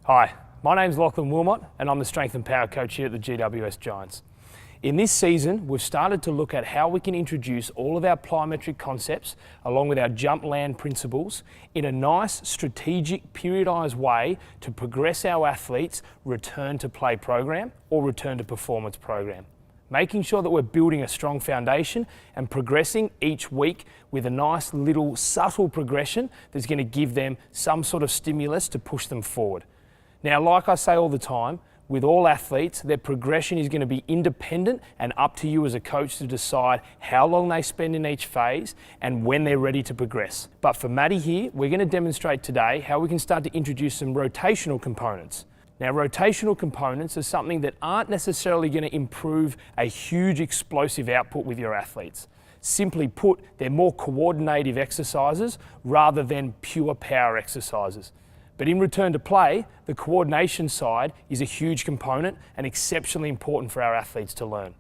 Hi, my name's Lachlan Wilmot and I'm the Strength and Power Coach here at the GWS Giants. In this season, we've started to look at how we can introduce all of our plyometric concepts along with our jump land principles in a nice, strategic, periodised way to progress our athletes' return to play program or return to performance program. Making sure that we're building a strong foundation and progressing each week with a nice little subtle progression that's going to give them some sort of stimulus to push them forward. Now, like I say all the time, with all athletes, their progression is going to be independent and up to you as a coach to decide how long they spend in each phase and when they're ready to progress. But for Maddie here, we're going to demonstrate today how we can start to introduce some rotational components. Now, rotational components are something that aren't necessarily going to improve a huge explosive output with your athletes. Simply put, they're more coordinative exercises rather than pure power exercises. But in return to play, the coordination side is a huge component and exceptionally important for our athletes to learn.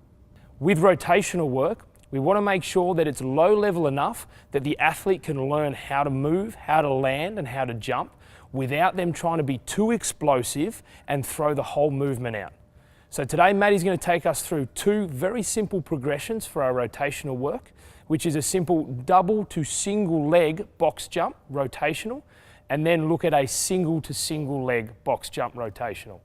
With rotational work, we want to make sure that it's low level enough that the athlete can learn how to move, how to land and how to jump without them trying to be too explosive and throw the whole movement out. So today, Maddie's going to take us through two very simple progressions for our rotational work, which is a simple double to single leg box jump rotational, and then look at a single to single leg box jump rotational.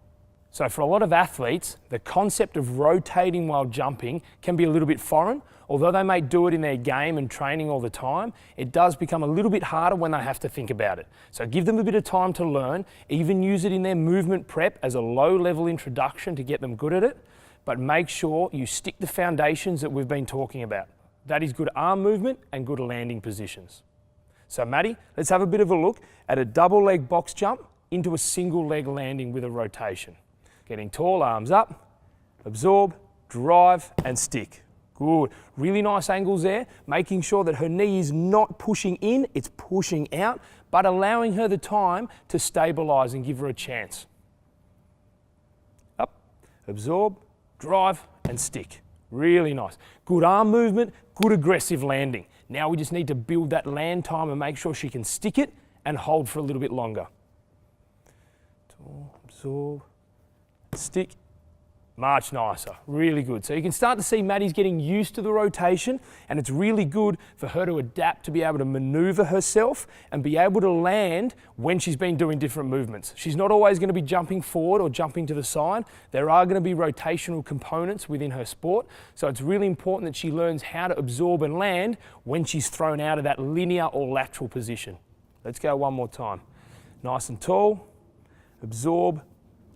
So for a lot of athletes, the concept of rotating while jumping can be a little bit foreign. Although they may do it in their game and training all the time, it does become a little bit harder when they have to think about it. So give them a bit of time to learn, even use it in their movement prep as a low level introduction to get them good at it, but make sure you stick the foundations that we've been talking about. That is good arm movement and good landing positions. So Maddie, let's have a bit of a look at a double leg box jump into a single leg landing with a rotation. Getting tall, arms up, absorb, drive and stick. Good, really nice angles there, making sure that her knee is not pushing in, it's pushing out, but allowing her the time to stabilise and give her a chance. Up, absorb, drive and stick. Really nice. Good arm movement, good aggressive landing. Now we just need to build that land time and make sure she can stick it and hold for a little bit longer. Absorb, stick, much nicer, really good. So you can start to see Maddie's getting used to the rotation and it's really good for her to adapt to be able to maneuver herself and be able to land when she's been doing different movements. She's not always going to be jumping forward or jumping to the side. There are going to be rotational components within her sport. So it's really important that she learns how to absorb and land when she's thrown out of that linear or lateral position. Let's go one more time. Nice and tall, absorb,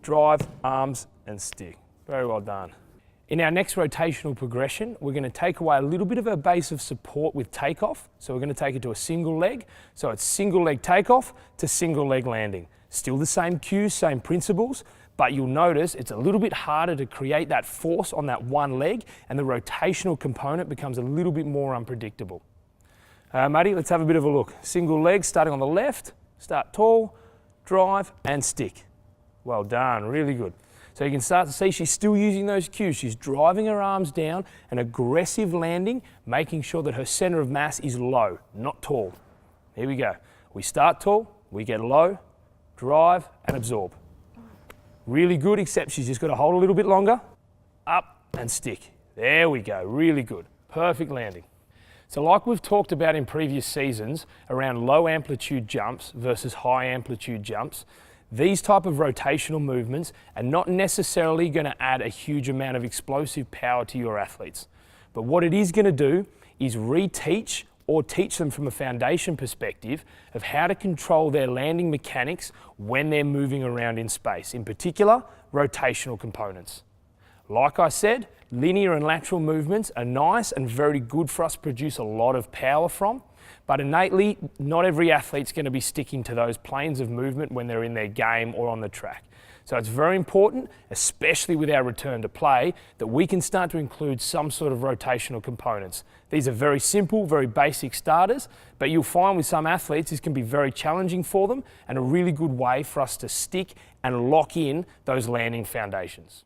drive, arms and stick. Very well done. In our next rotational progression, we're going to take away a little bit of our base of support with takeoff. So we're going to take it to a single leg. So it's single leg takeoff to single leg landing. Still the same cues, same principles, but you'll notice it's a little bit harder to create that force on that one leg and the rotational component becomes a little bit more unpredictable. Maddie, let's have a bit of a look. Single leg starting on the left, start tall, drive and stick. Well done, really good. So you can start to see she's still using those cues. She's driving her arms down, an aggressive landing, making sure that her center of mass is low, not tall. Here we go. We start tall, we get low, drive and absorb. Really good, except she's just got to hold a little bit longer. Up and stick. There we go, really good. Perfect landing. So like we've talked about in previous seasons around low amplitude jumps versus high amplitude jumps, these type of rotational movements are not necessarily going to add a huge amount of explosive power to your athletes. But what it is going to do is reteach or teach them from a foundation perspective of how to control their landing mechanics when they're moving around in space, in particular, rotational components. Like I said, linear and lateral movements are nice and very good for us to produce a lot of power from. But innately, not every athlete's going to be sticking to those planes of movement when they're in their game or on the track. So it's very important, especially with our return to play, that we can start to include some sort of rotational components. These are very simple, very basic starters, but you'll find with some athletes this can be very challenging for them and a really good way for us to stick and lock in those landing foundations.